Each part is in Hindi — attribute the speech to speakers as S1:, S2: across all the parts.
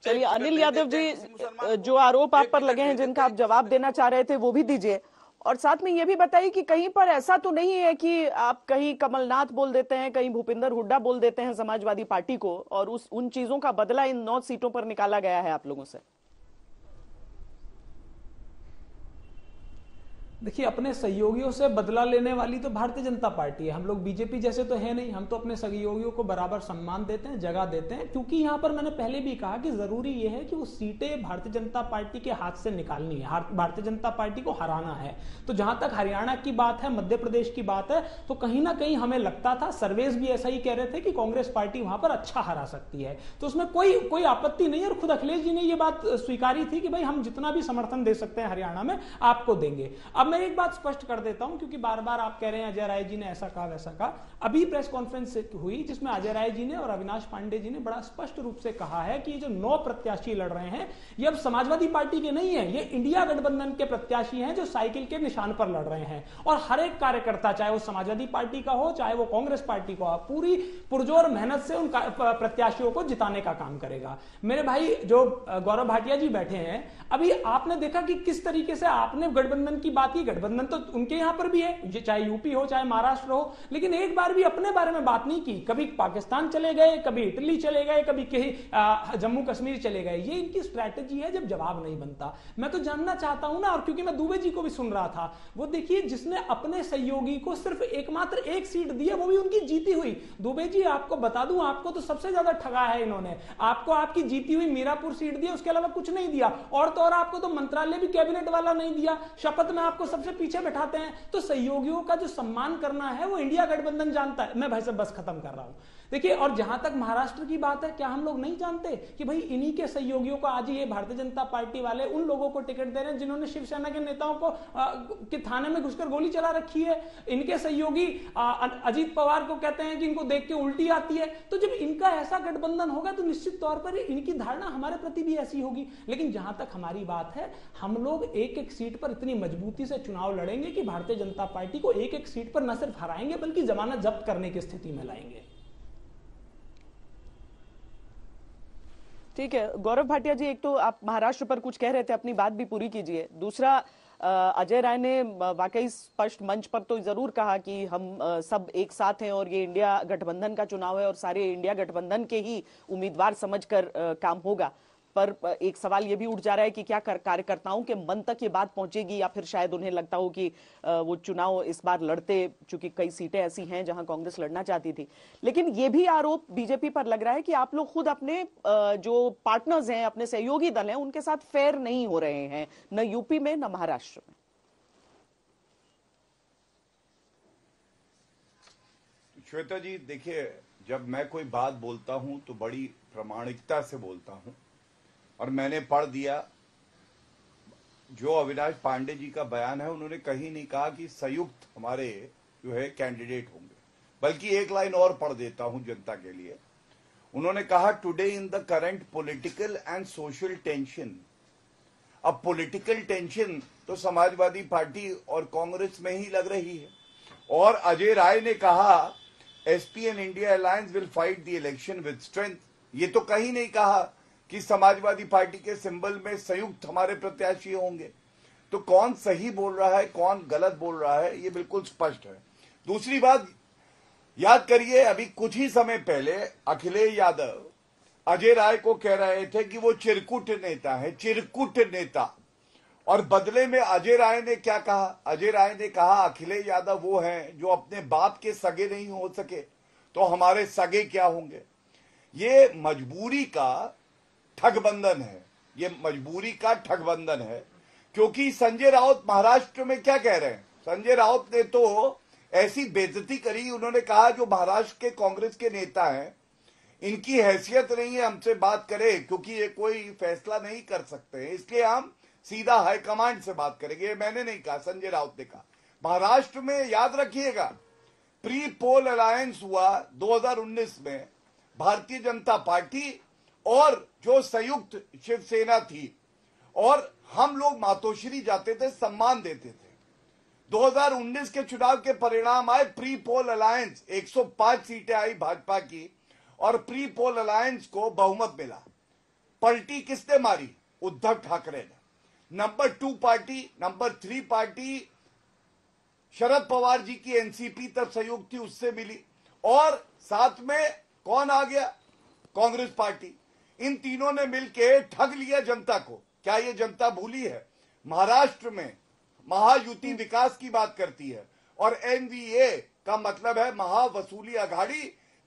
S1: चलिए अनिल यादव जी, जो आरोप आप पर लगे हैं, जिनका आप जवाब देना चाह रहे थे, वो भी दीजिए। और साथ में ये भी बताइए कि कहीं पर ऐसा तो नहीं है कि आप कहीं कमलनाथ बोल देते हैं, कहीं भूपिंदर हुड्डा बोल देते हैं समाजवादी पार्टी को, और उन चीजों का बदला इन 9 सीटों पर निकाला गया है आप लोगों से?
S2: देखिए, अपने सहयोगियों से बदला लेने वाली तो भारतीय जनता पार्टी है। हम लोग बीजेपी जैसे तो है नहीं। हम तो अपने सहयोगियों को बराबर सम्मान देते हैं, जगह देते हैं, क्योंकि यहाँ पर मैंने पहले भी कहा कि जरूरी यह है कि वो सीटें भारतीय जनता पार्टी के हाथ से निकालनी है, भारतीय जनता पार्टी को हराना है। तो जहां तक हरियाणा की बात है, मध्य प्रदेश की बात है, तो कहीं ना कहीं हमें लगता था, सर्वेज भी ऐसा ही कह रहे थे कि कांग्रेस पार्टी वहां पर अच्छा हरा सकती है। तो उसमें कोई आपत्ति नहीं है। और खुद अखिलेश जी ने यह बात स्वीकारी थी कि भाई हम जितना भी समर्थन दे सकते हैं हरियाणा में आपको देंगे। अब मैं एक बात स्पष्ट कर देता हूं, क्योंकि बार बार आप कह रहे हैं अजय राय जी ने ऐसा कहा वैसा कहा। अभी प्रेस कॉन्फ्रेंस हुई जिसमें अजय राय जी ने और अविनाश पांडे जी ने बड़ा स्पष्ट रूप से कहा है कि ये जो 9 प्रत्याशी लड़ रहे हैं, ये अब समाजवादी पार्टी के नहीं है, ये इंडिया गठबंधन के प्रत्याशी हैं जो साइकिल के निशान पर लड़ रहे हैं। और हर एक कार्यकर्ता, चाहे वो समाजवादी पार्टी का हो, चाहे वो कांग्रेस पार्टी का हो, पूरी पुरजोर मेहनत से उन प्रत्याशियों को जिताने का काम करेगा। मेरे भाई जो गौरव भाटिया जी बैठे हैं, अभी आपने देखा कि किस तरीके से आपने गठबंधन की बात की। गठबंधन तो उनके यहां पर भी है, चाहे यूपी हो चाहे महाराष्ट्र हो, लेकिन एक बार भी अपने बारे में बात नहीं की। कभी पाकिस्तान चले गए, कभी इटली चले गए, कभी कहीं जम्मू कश्मीर चले गए। ये इनकी स्ट्रैटेजी है जब जवाब नहीं बनता। मैं तो जानना चाहता हूं ना, और क्योंकि मैं दुबे जी को भी सुन रहा था, वो देखिए जिसने अपने सहयोगी को सिर्फ एकमात्र एक सीट दी है, वो भी उनकी जीती हुई। दुबे जी आपको बता दूं, आपको तो सबसे ज्यादा ठगा है इन्होंने। आपको आपकी जीती हुई मीरापुर सीट दी, उसके अलावा कुछ नहीं दिया। और तो और आपको तो मंत्रालय भी कैबिनेट वाला नहीं दिया, शपथ में आपको सबसे पीछे बैठाते हैं। तो सहयोगियों का जो सम्मान करना है वो इंडिया गठबंधन जानता है। मैं भाई साहब बस खत्म कर रहा हूं। देखिए, और जहां तक महाराष्ट्र की बात है, क्या हम लोग नहीं जानते कि भाई इन्हीं के सहयोगियों को आज ये भारतीय जनता पार्टी वाले उन लोगों को टिकट दे रहे हैं जिन्होंने शिवसेना के नेताओं को के थाने में घुसकर गोली चला रखी है। इनके सहयोगी अजीत पवार को कहते हैं कि इनको देख के उल्टी आती है। तो जब इनका ऐसा गठबंधन होगा तो निश्चित तौर पर इनकी धारणा हमारे प्रति भी ऐसी होगी। लेकिन जहां तक हमारी बात है, हम लोग एक एक सीट पर इतनी मजबूती से चुनाव लड़ेंगे कि भारतीय जनता पार्टी को एक एक सीट पर न सिर्फ हराएंगे बल्कि जमानत जब्त करने की स्थिति में लाएंगे।
S1: ठीक है गौरव भाटिया जी, एक तो आप महाराष्ट्र पर कुछ कह रहे थे, अपनी बात भी पूरी कीजिए। दूसरा, अजय राय ने वाकई स्पष्ट मंच पर तो जरूर कहा कि हम सब एक साथ हैं और ये इंडिया गठबंधन का चुनाव है और सारे इंडिया गठबंधन के ही उम्मीदवार समझकर काम होगा। पर एक सवाल ये भी उठ जा रहा है कि क्या कार्यकर्ताओं के मन तक ये बात पहुंचेगी, या फिर शायद उन्हें लगता हो कि वो चुनाव इस बार लड़ते, चूंकि कई सीटें ऐसी हैं जहां कांग्रेस लड़ना चाहती थी। लेकिन ये भी आरोप बीजेपी पर लग रहा है कि आप लोग खुद अपने जो पार्टनर्स हैं, अपने सहयोगी दल हैं, उनके साथ फेयर नहीं हो रहे हैं, न यूपी में न महाराष्ट्र में।
S3: श्वेता जी, देखिए, जब मैं कोई बात बोलता हूं तो बड़ी प्रामाणिकता से बोलता हूं। और मैंने पढ़ दिया जो अविनाश पांडे जी का बयान है, उन्होंने कहीं नहीं कहा कि संयुक्त हमारे जो है कैंडिडेट होंगे, बल्कि एक लाइन और पढ़ देता हूं जनता के लिए। उन्होंने कहा, today in the current political and social tension. अब पॉलिटिकल टेंशन तो समाजवादी पार्टी और कांग्रेस में ही लग रही है। और अजय राय ने कहा, SP and India alliance will fight the election with strength. ये तो कहीं नहीं कहा कि समाजवादी पार्टी के सिंबल में संयुक्त हमारे प्रत्याशी होंगे। तो कौन सही बोल रहा है, कौन गलत बोल रहा है, ये बिल्कुल स्पष्ट है। दूसरी बात, याद करिए, अभी कुछ ही समय पहले अखिलेश यादव अजय राय को कह रहे थे कि वो चिरकुट नेता है, चिरकुट नेता। और बदले में अजय राय ने क्या कहा? अजय राय ने कहा, अखिलेश यादव वो हैं जो अपने बाप के सगे नहीं हो सके, तो हमारे सगे क्या होंगे? ये मजबूरी का ठगबंधन है, ये मजबूरी का ठगबंधन है। क्योंकि संजय राउत महाराष्ट्र में क्या कह रहे हैं? संजय राउत ने तो ऐसी बेइज्जती करी, उन्होंने कहा जो महाराष्ट्र के कांग्रेस के नेता हैं, इनकी हैसियत नहीं है हमसे बात करें, क्योंकि ये कोई फैसला नहीं कर सकते हैं, इसलिए हम सीधा हाईकमांड से बात करेंगे। मैंने नहीं कहा, संजय राउत ने कहा। महाराष्ट्र में याद रखिएगा, प्री पोल अलायंस हुआ 2019 में, भारतीय जनता पार्टी और जो संयुक्त शिवसेना थी, और हम लोग मातोश्री जाते थे, सम्मान देते थे। 2019 के चुनाव के परिणाम आए, प्री पोल अलायंस 105 सीटें आई भाजपा की, और प्री पोल अलायंस को बहुमत मिला। पलटी किसने मारी? उद्धव ठाकरे ने। Number 2 party, number 3 party Sharad Pawar ji की एनसीपी तब संयुक्त थी, उससे मिली, और साथ में कौन आ गया? कांग्रेस पार्टी। इन तीनों ने मिलकर ठग लिया जनता को। क्या ये जनता भूली है? महाराष्ट्र में महायुति विकास की बात करती है, और एनडीए का मतलब है महावसूली अघाड़ी।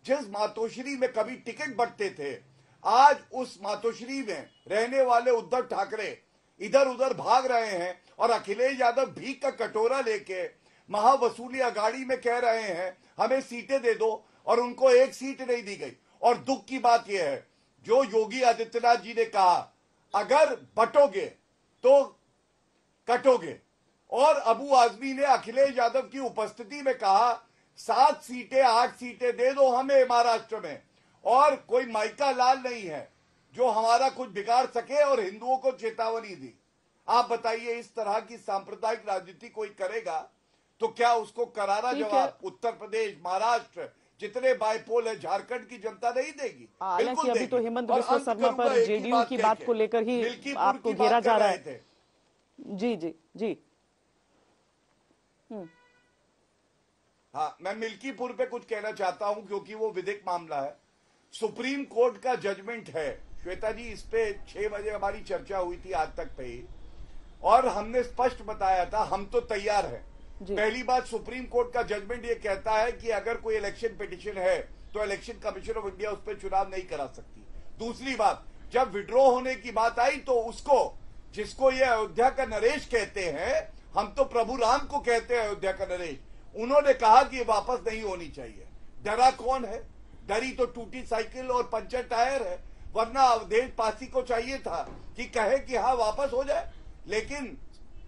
S3: जिस मातोश्री में कभी टिकट बंटते थे, आज उस मातोश्री में रहने वाले उद्धव ठाकरे इधर उधर भाग रहे हैं, और अखिलेश यादव भीख का कटोरा लेके महावसूली अघाड़ी में कह रहे हैं हमें सीटें दे दो, और उनको एक सीट नहीं दी गई। और दुख की बात यह है, जो योगी आदित्यनाथ जी ने कहा अगर बटोगे तो कटोगे, और अबू आजमी ने अखिलेश यादव की उपस्थिति में कहा 7 सीटें 8 सीटें दे दो हमें महाराष्ट्र में, और कोई माइका लाल नहीं है जो हमारा कुछ बिगाड़ सके, और हिंदुओं को चेतावनी दी। आप बताइए, इस तरह की सांप्रदायिक राजनीति कोई करेगा तो क्या उसको करारा जवाब उत्तर प्रदेश, महाराष्ट्र, जितने बायपोल है, झारखंड की जनता नहीं देगी?
S1: हालांकि अभी तो हेमंत बिस्वा शर्मा पर जेडीयू की बात को लेकर ही आपको घेरा जा रहा है। जी जी जी।
S3: हाँ, मैं मिल्कीपुर पे कुछ कहना चाहता हूं, क्योंकि वो विधिक मामला है। सुप्रीम कोर्ट का जजमेंट है श्वेता जी, इस पे 6 बजे हमारी चर्चा हुई थी आज तक पे ही, और हमने स्पष्ट बताया था हम तो तैयार हैं। पहली बात, सुप्रीम कोर्ट का जजमेंट ये कहता है कि अगर कोई इलेक्शन पिटिशन है तो इलेक्शन कमीशन ऑफ इंडिया उस पर चुनाव नहीं करा सकती। दूसरी बात, जब विड्रॉ होने की बात आई तो उसको, जिसको ये अयोध्या का नरेश कहते हैं, हम तो प्रभु राम को कहते हैं अयोध्या का नरेश, उन्होंने कहा कि ये वापस नहीं होनी चाहिए। डरा कौन है? डरी तो टूटी साइकिल और पंचर टायर है, वरना अवधेश पासी को चाहिए था कि कहे कि हाँ वापस हो जाए। लेकिन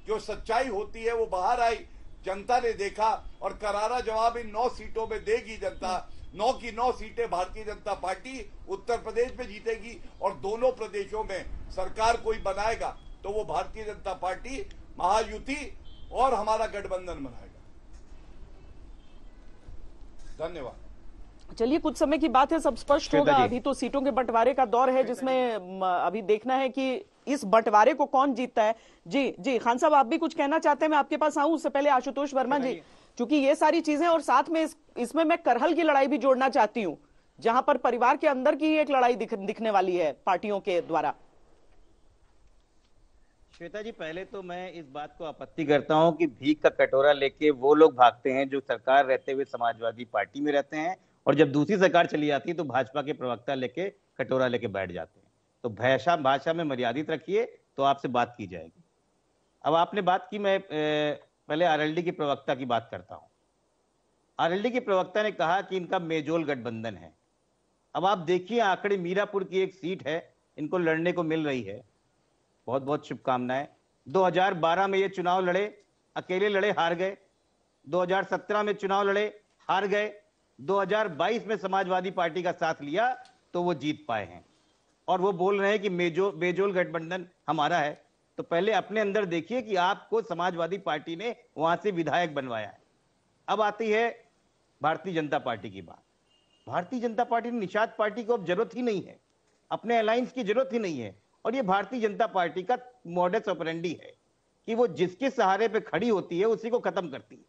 S3: जो सच्चाई होती है वो बाहर आई, जनता ने देखा, और करारा जवाब इन 9 सीटों में देगी जनता। 9 की 9 सीटें भारतीय जनता पार्टी उत्तर प्रदेश में जीतेगी, और दोनों प्रदेशों में सरकार कोई बनाएगा तो वो भारतीय जनता पार्टी, महायुति और हमारा गठबंधन बनाएगा। धन्यवाद।
S1: चलिए, कुछ समय की बात है, सब स्पष्ट होगा। अभी तो सीटों के बंटवारे का दौर है, जिसमें अभी देखना है कि इस बंटवारे को कौन जीतता है। जी जी, खान साहब आप भी कुछ कहना चाहते हैं? मैं आपके पास आऊं उससे पहले आशुतोष वर्मा जी, क्योंकि ये सारी चीजें, और साथ में इसमें मैं करहल की लड़ाई भी जोड़ना चाहती हूं, जहां पर परिवार के अंदर की एक लड़ाई दिखने वाली है पार्टियों के द्वारा।
S4: श्वेता जी, पहले तो मैं इस बात को आपत्ति करता हूं कि भीख का कटोरा लेके वो लोग भागते हैं जो सरकार रहते हुए समाजवादी पार्टी में रहते हैं, और जब दूसरी सरकार चली जाती है तो भाजपा के प्रवक्ता लेके कटोरा लेके बैठ जाते हैं। तो भाषा में मर्यादित रखिए तो आपसे बात की जाएगी। अब आपने बात की, मैं पहले आरएलडी के प्रवक्ता की बात करता हूं। आरएलडी के प्रवक्ता ने कहा कि इनका मेजोल गठबंधन है। अब आप देखिए, आंकड़े मीरापुर की एक सीट है, इनको लड़ने को मिल रही है। बहुत बहुत शुभकामनाएं। 2012 में ये चुनाव लड़े, अकेले लड़े, हार गए। 2017 में चुनाव लड़े, हार गए। 2022 में समाजवादी पार्टी का साथ लिया तो वो जीत पाए हैं, और वो बोल रहे हैं कि बेजोल गठबंधन हमारा है। तो पहले अपने अंदर देखिए कि आपको समाजवादी पार्टी ने वहां से विधायक बनवाया है। अब आती है भारतीय जनता पार्टी की बात। भारतीय जनता पार्टी ने निषाद पार्टी को अब जरूरत ही नहीं है, अपने अलायंस की जरूरत ही नहीं है। और ये भारतीय जनता पार्टी का मॉडस ऑपरेंडी है कि वो जिसके सहारे पे खड़ी होती है उसी को खत्म करती है।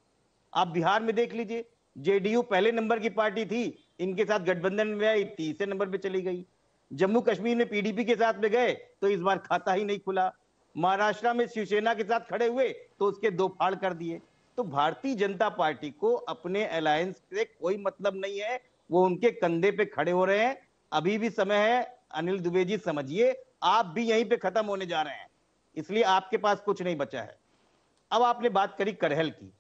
S4: आप बिहार में देख लीजिए, जेडीयू पहले नंबर की पार्टी थी, इनके साथ गठबंधन में आई, तीसरे नंबर पे चली गई। जम्मू कश्मीर में पीडीपी के साथ में गए तो इस बार खाता ही नहीं खुला। महाराष्ट्र में शिवसेना के साथ खड़े हुए तो उसके 2 फाड़ कर दिए। तो भारतीय जनता पार्टी को अपने अलायंस से कोई मतलब नहीं है, वो उनके कंधे पे खड़े हो रहे हैं। अभी भी समय है, अनिल दुबे जी समझिए, आप भी यहीं पे खत्म होने जा रहे हैं, इसलिए आपके पास कुछ नहीं बचा है। अब आपने बात करी करहल की।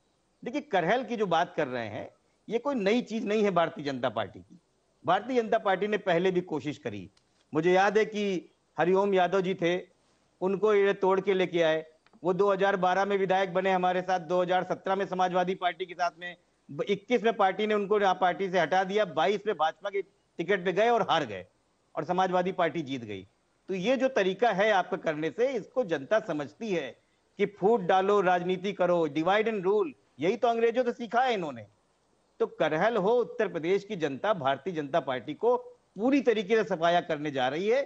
S4: देखिए, करहल की जो बात कर रहे हैं, ये कोई नई चीज नहीं है भारतीय जनता पार्टी की। भारतीय जनता पार्टी ने पहले भी कोशिश करी। मुझे याद है कि हरिओम यादव जी थे, उनको ये तोड़ के लेके आए। वो 2012 में विधायक बने हमारे साथ, 2017 में समाजवादी पार्टी के साथ में, 21 में पार्टी ने उनको पार्टी से हटा दिया, 22 में भाजपा के टिकट पे गए और हार गए, और समाजवादी पार्टी जीत गई। तो ये जो तरीका है आपका करने से, इसको जनता समझती है कि फूट डालो, राजनीति करो, डिवाइड एंड रूल, यही तो अंग्रेजों से सीखा है इन्होंने। तो करहल हो, उत्तर प्रदेश की जनता भारतीय जनता पार्टी को पूरी तरीके से सफाया करने जा रही है।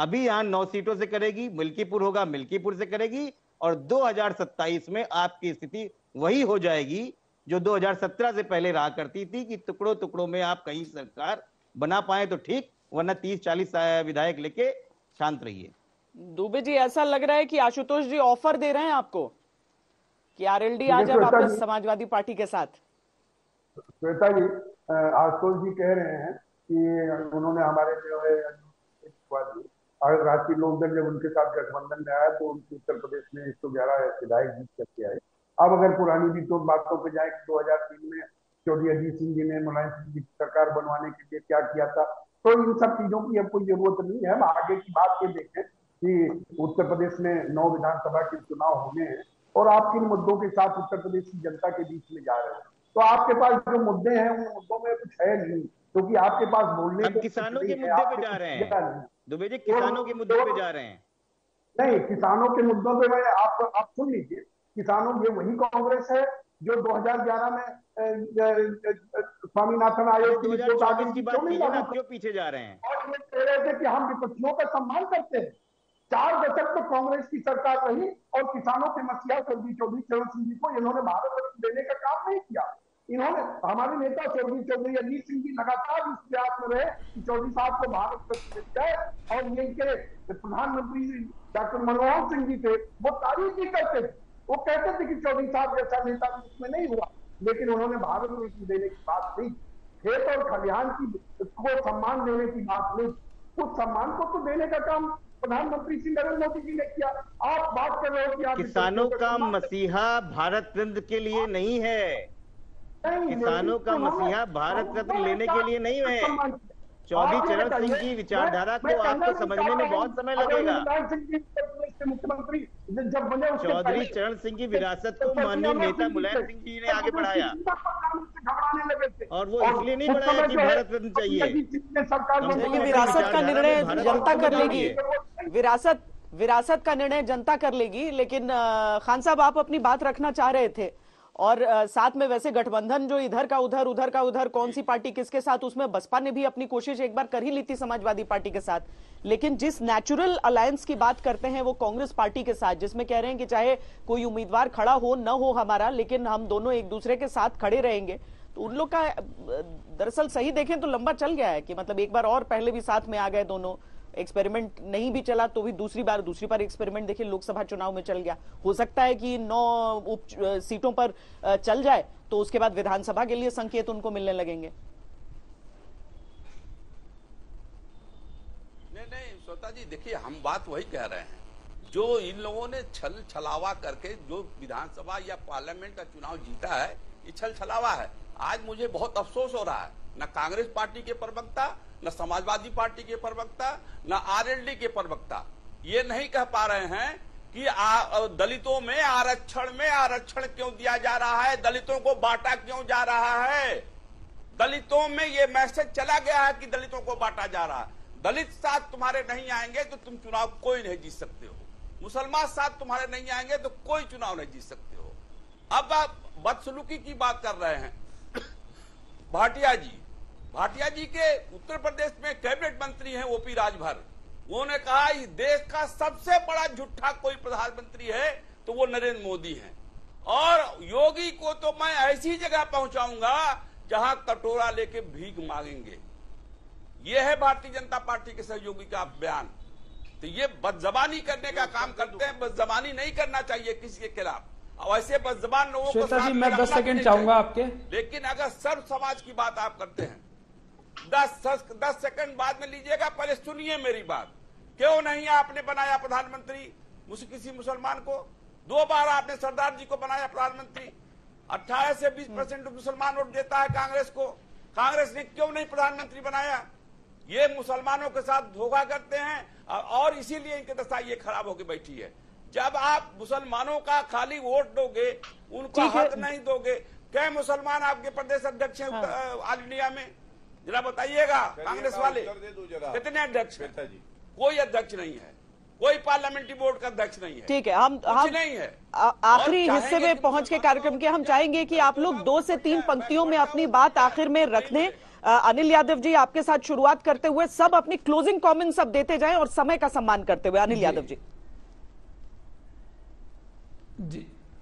S4: अभी यहाँ 9 सीटों से करेगी, मिल्कीपुर होगा मिल्कीपुर से करेगी, और 2027 में आपकी स्थिति वही हो जाएगी जो 2017 से पहले रहा करती थी कि टुकड़ों टुकड़ों में आप कहीं सरकार बना पाए तो ठीक, वरना 30-40 विधायक लेके शांत रहिए।
S1: दुबे जी, ऐसा लग रहा है कि आशुतोष जी ऑफर दे रहे हैं आपको कि आरएलडी आ जाए वापस समाजवादी पार्टी के साथ।
S5: श्वेता जी, आशुतोष जी कह रहे हैं कि उन्होंने हमारे जो है और राष्ट्रीय लोकदल जब उनके साथ गठबंधन में आया तो उनके उत्तर प्रदेश में 111 विधायक जीत करके आए। अब अगर पुरानी भी तो बातों पे जाए कि 2003 में चौधरी अजीत सिंह जी ने मुलायम सिंह जी की सरकार बनवाने के लिए क्या किया था, तो इन सब चीजों की अब कोई जरूरत नहीं है। हम आगे की बात ये देखें कि उत्तर प्रदेश में 9 विधानसभा के चुनाव होने हैं और आप किन मुद्दों के साथ उत्तर प्रदेश की जनता के बीच में जा रहे हैं। तो आपके पास जो मुद्दे हैं उन मुद्दों में कुछ है नहीं, क्योंकि आपके पास बोलने
S4: हम किसानों के मुद्दे पे जा रहे हैं दुबे जी, किसानों के मुद्दे पे जा रहे हैं।
S5: नहीं, किसानों के मुद्दों पे मैं आप सुन लीजिए। किसानों ये वही कांग्रेस है जो 2011 में स्वामीनाथन आयोग की
S4: 2024 की बात कीजिए ना, क्यों पीछे जा रहे हैं?
S5: और ये कह रहे थे कि हम विपक्षियों का सम्मान करते हैं। 4 दशक तो कांग्रेस की सरकार रही और किसानों के मसीहा स्वर्गीय चौधरी चरण सिंह जी को इन्होंने भारत रत्न देने का काम नहीं किया। इन्होंने, हमारे नेता स्वर्गीय चौधरी अजीत सिंह जी लगातार इस प्रयास में रहे कि चौधरी साहब को भारत रत्न मिल जाए, और ये के प्रधानमंत्री डॉक्टर मनमोहन सिंह जी थे, वो तारीफ भी करते थे। वो कहते थे कि चौधरी साहब जैसा नेता उसमें नहीं हुआ, लेकिन उन्होंने भारत रत्न देने की बात नहीं, खेत और खलिहान को सम्मान देने की बात नहीं। उस सम्मान को तो देने का काम प्रधानमंत्री श्री नरेंद्र मोदी जी ने किया। आप बात कर रहे हो कि आप
S4: किसानों का मसीहा भारत रत्न के लिए नहीं है, किसानों का मसीहा भारत रत्न लेने के लिए नहीं है। चौधरी चरण सिंह की विचारधारा को आपको समझने में बहुत समय लगेगा।
S5: मुख्यमंत्री जब बने,
S4: चौधरी चरण सिंह की विरासत को माननीय नेता मुलायम सिंह जी ने आगे बढ़ाया, और वो इसलिए नहीं बढ़ाया कि भारत रत्न चाहिए।
S1: विरासत का निर्णय जनता कर लेगी, विरासत का निर्णय जनता कर लेगी। लेकिन खान साहब, आप अपनी बात रखना चाह रहे थे, और साथ में वैसे गठबंधन जो इधर का उधर कौन सी पार्टी किसके साथ, उसमें बसपा ने भी अपनी कोशिश एक बार कर ही ली थी समाजवादी पार्टी के साथ। लेकिन जिस नेचुरल अलायंस की बात करते हैं वो कांग्रेस पार्टी के साथ, जिसमें कह रहे हैं कि चाहे कोई उम्मीदवार खड़ा हो न हो हमारा, लेकिन हम दोनों एक दूसरे के साथ खड़े रहेंगे, तो उन लोग का दरअसल सही देखें तो लंबा चल गया है कि मतलब एक बार और पहले भी साथ में आ गए दोनों, एक्सपेरिमेंट नहीं भी चला तो भी दूसरी बार एक्सपेरिमेंट देखिए लोकसभा चुनाव में चल गया। हो सकता है कि 9 उप सीटों पर चल जाए तो उसके बाद विधानसभा के लिए संकेत उनको मिलने लगेंगे।
S6: नहीं श्वेता जी, देखिए हम बात वही कह रहे हैं, जो इन लोगों ने छल छलावा करके जो विधानसभा या पार्लियामेंट का चुनाव जीता है, ये छल छलावा है। आज मुझे बहुत अफसोस हो रहा है, न कांग्रेस पार्टी के प्रवक्ता, न समाजवादी पार्टी के प्रवक्ता, न आरएलडी के प्रवक्ता ये नहीं कह पा रहे हैं कि दलितों में आरक्षण क्यों दिया जा रहा है, दलितों को बांटा क्यों जा रहा है। दलितों में ये मैसेज चला गया है कि दलितों को बांटा जा रहा है। दलित साथ तुम्हारे नहीं आएंगे तो तुम चुनाव कोई नहीं जीत सकते हो, मुसलमान साथ तुम्हारे नहीं आएंगे तो कोई चुनाव नहीं जीत सकते हो। अब आप बदसलूकी की बात कर रहे हैं। भाटिया जी के उत्तर प्रदेश में कैबिनेट मंत्री हैं ओपी राजभर, उन्होंने कहा इस देश का सबसे बड़ा झूठा कोई प्रधानमंत्री है तो वो नरेंद्र मोदी हैं, और योगी को तो मैं ऐसी जगह पहुंचाऊंगा जहां कटोरा लेके भीख मांगेंगे। ये है भारतीय जनता पार्टी के सहयोगी का बयान। तो ये बदजबानी करने का काम करते हैं, बदजबानी नहीं करना चाहिए किसी के खिलाफ, और ऐसे बदजबान लोगों को
S2: जी, मैं 10 सेकंड चाहूंगा आपके।
S6: लेकिन अगर सर्व समाज की बात आप करते हैं, 10 सेकंड बाद में लीजिएगा, पहले सुनिए मेरी बात। क्यों नहीं आपने बनाया प्रधानमंत्री किसी मुसलमान को? 2 बार आपने सरदार जी को बनाया प्रधानमंत्री। 18 से 20% मुसलमान वोट देता है कांग्रेस को, कांग्रेस ने क्यों नहीं प्रधानमंत्री बनाया? ये मुसलमानों के साथ धोखा करते हैं, और इसीलिए इनकी दशा ये खराब होकर बैठी है। जब आप मुसलमानों का खाली वोट दोगे, उनको हक नहीं दोगे। क्या मुसलमान आपके प्रदेश अध्यक्ष हैं ऑल इंडिया में? जरा बताइएगा कांग्रेस वाले कितने अध्यक्ष हैं? कोई अध्यक्ष नहीं है, कोई पार्लियामेंट्री बोर्ड का अध्यक्ष नहीं है।
S1: ठीक है, हम
S6: नहीं है।
S1: आखिरी हिस्से में पहुंच के कार्यक्रम के हम चाहेंगे कि आप लोग 2 से 3 पंक्तियों में अपनी बात आखिर में रख दें। अनिल यादव जी, आपके साथ शुरुआत करते हुए सब अपनी क्लोजिंग कमेंट्स सब देते जाएं और समय का सम्मान करते हुए। अनिल यादव जी।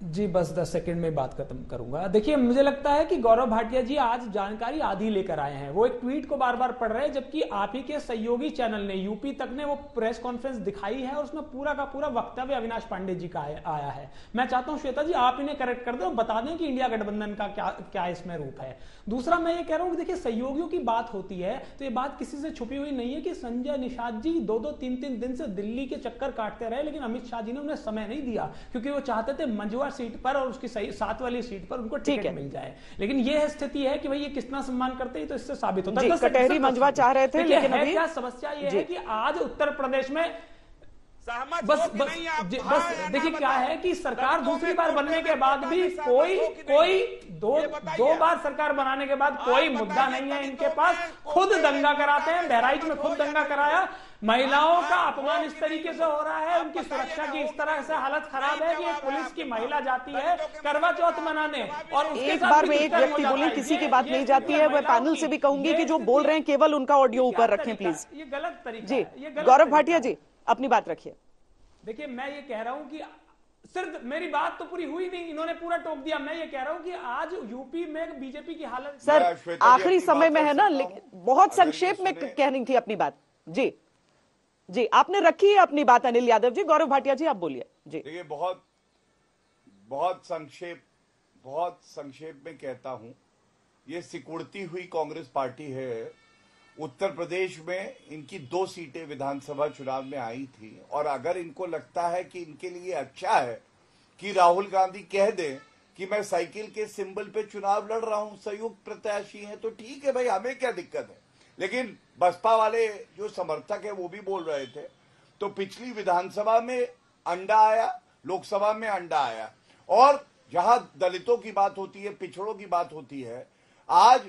S2: जी बस 10 सेकंड में बात खत्म करूंगा। देखिए, मुझे लगता है कि गौरव भाटिया जी आज जानकारी आधी लेकर आए हैं। वो एक ट्वीट को बार बार पढ़ रहे हैं, जबकि आप ही के सहयोगी चैनल ने, यूपी तक ने वो प्रेस कॉन्फ्रेंस दिखाई है और उसमें पूरा का पूरा वक्तव्य अविनाश पांडे जी का आया है। मैं चाहता हूं श्वेता जी आप इन्हें करेक्ट कर दें और बता दें कि इंडिया गठबंधन का क्या इसमें रूप है। दूसरा, मैं ये कह रहा हूं कि देखिए, सहयोगियों की बात होती है तो ये बात किसी से छुपी हुई नहीं है कि संजय निषाद जी 2-2, 3-3 दिन से दिल्ली के चक्कर काटते रहे, लेकिन अमित शाह जी ने उन्हें समय नहीं दिया, क्योंकि वो चाहते थे मंजुआ सीट पर और उसकी साथ वाली सीट पर उनको टिकट मिल जाए। लेकिन ये स्थिति है कि भाई ये कितना सम्मान करते हैं, तो इससे साबित होता है।
S1: कटहरी मंजुआ चाह रहे थे, लेकिन अभी
S2: क्या समस्या ये है कि आज उत्तर प्रदेश में बस देखिए क्या है कि सरकार दूसरी बार बनने के बाद भी कोई दो बार सरकार बनाने के बाद कोई मुद्दा नहीं है इनके पास। खुद दंगा कराते हैं, बहराइच में खुद दंगा कराया, महिलाओं का अपमान इस तरीके से हो रहा है, उनकी सुरक्षा की इस तरह से हालत खराब है कि एक पुलिस की महिला जाती है करवा चौथ मनाने और उसके
S1: एक बार में एक व्यक्ति बोले, किसी की बात नहीं जाती है। मैं पैनल से भी कहूंगी कि जो बोल रहे हैं केवल उनका ऑडियो ऊपर रखें प्लीज।
S2: ये गलत तरीका
S1: जी,
S2: है।
S1: गौरव भाटिया जी अपनी बात रखिए।
S2: देखिए, मैं ये कह रहा हूं कि सिर्फ मेरी बात तो पूरी हुई नहीं, इन्होंने पूरा टोक दिया। मैं ये कह रहा हूं कि आज यूपी में बीजेपी की हालत,
S1: सर आखिरी समय में है ना, लेकिन बहुत संक्षेप में कहनी थी अपनी बात। जी जी, आपने रखी है अपनी बात अनिल यादव जी। गौरव भाटिया जी आप बोलिए। जी
S3: देखिए, बहुत संक्षेप में कहता हूं, ये सिकुड़ती हुई कांग्रेस पार्टी है। उत्तर प्रदेश में इनकी 2 सीटें विधानसभा चुनाव में आई थी, और अगर इनको लगता है कि इनके लिए अच्छा है कि राहुल गांधी कह दें कि मैं साइकिल के सिंबल पे चुनाव लड़ रहा हूं, संयुक्त प्रत्याशी हैं, तो ठीक है भाई, हमें क्या दिक्कत है। लेकिन बसपा वाले जो समर्थक है वो भी बोल रहे थे, तो पिछली विधानसभा में अंडा आया, लोकसभा में अंडा आया, और जहां दलितों की बात होती है, पिछड़ों की बात होती है, आज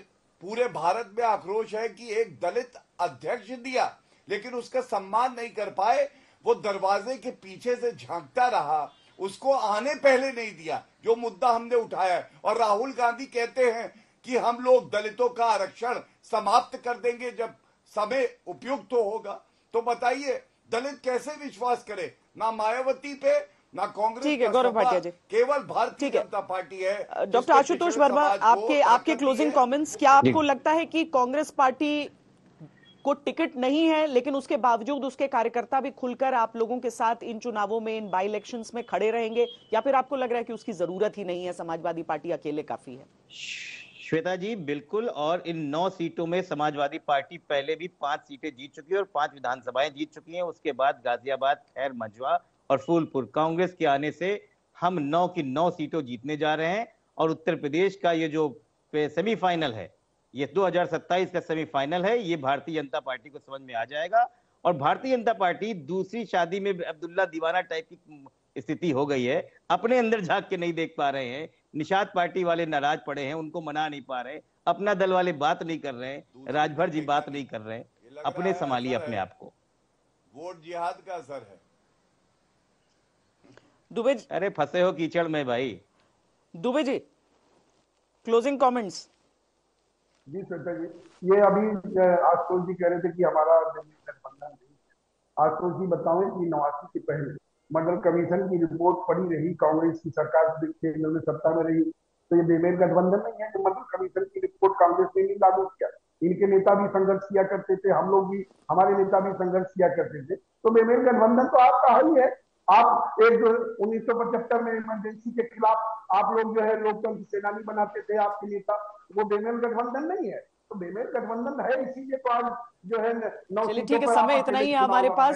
S3: पूरे भारत में आक्रोश है कि एक दलित अध्यक्ष दिया लेकिन उसका सम्मान नहीं कर पाए, वो दरवाजे के पीछे से झांकता रहा, उसको आने पहले नहीं दिया, जो मुद्दा हमने उठाया है। और राहुल गांधी कहते हैं कि हम लोग दलितों का आरक्षण समाप्त कर देंगे जब समय उपयुक्त होगा। तो बताइए, दलित कैसे विश्वास करे? ना मायावती पे, ना कांग्रेस।
S1: ठीक है गौरव भाटिया जी,
S3: केवल भारतीय जनता पार्टी है।
S1: डॉक्टर आशुतोष वर्मा, आपके क्लोजिंग कमेंट्स। क्या आपको लगता है कि कांग्रेस पार्टी को टिकट नहीं है, लेकिन उसके बावजूद उसके कार्यकर्ता भी खुलकर आप लोगों के साथ इन चुनावों में, इन बाई इलेक्शंस में खड़े रहेंगे, या फिर आपको लग रहा है कि उसकी जरूरत ही नहीं है, समाजवादी पार्टी अकेले काफी है?
S4: श्वेता जी बिल्कुल, और इन 9 सीटों में समाजवादी पार्टी पहले भी 5 सीटें जीत चुकी है और 5 विधानसभाएं जीत चुकी हैं। उसके बाद गाजियाबाद, खैर, मंझवा और फूलपुर। कांग्रेस के आने से हम 9 की 9 सीटों जीतने जा रहे हैं, और उत्तर प्रदेश का ये जो सेमीफाइनल है, ये 2027 का सेमीफाइनल है, ये भारतीय जनता पार्टी को समझ में आ जाएगा। और भारतीय जनता पार्टी दूसरी शादी में अब्दुल्ला दीवाना टाइप की स्थिति हो गई है, अपने अंदर झांक के नहीं देख पा रहे हैं। निषाद पार्टी वाले नाराज पड़े हैं, उनको मना नहीं पा रहे, अपना दल वाले बात नहीं कर रहे हैं, राजभर जी बात नहीं कर रहे हैं। अपने संभालिए अपने आप को।
S3: वोट जिहाद का असर है।
S1: दुबे,
S4: अरे फंसे हो कीचड़ में भाई।
S1: Dubey ji closing comments.
S5: जी श्वेता जी, ये अभी आशुतोष जी कह रहे थे कि हमारा गठबंधन नहीं है। आशुतोष जी बताएं कि 89 के पहले मंडल कमीशन की रिपोर्ट पड़ी रही, कांग्रेस की सरकार केंद्र में सत्ता में रही, तो ये बेमेल गठबंधन नहीं है कि मंडल कमीशन की रिपोर्ट कांग्रेस ने नहीं लागू किया। इनके नेता भी संघर्ष किया करते थे, हम लोग भी, हमारे नेता भी संघर्ष किया करते थे, तो बेमेल गठबंधन तो आपका ही है। आप एक 1975 में इमरजेंसी के खिलाफ आप लोग जो है लोकतंत्र सेनानी बनाते थे, आपके नेता, वो बेमेल गठबंधन नहीं है। तो बेमेल गठबंधन है, इसीलिए तो आज जो है
S1: चलिए ठीक है, समय इतना ही है हमारे पास।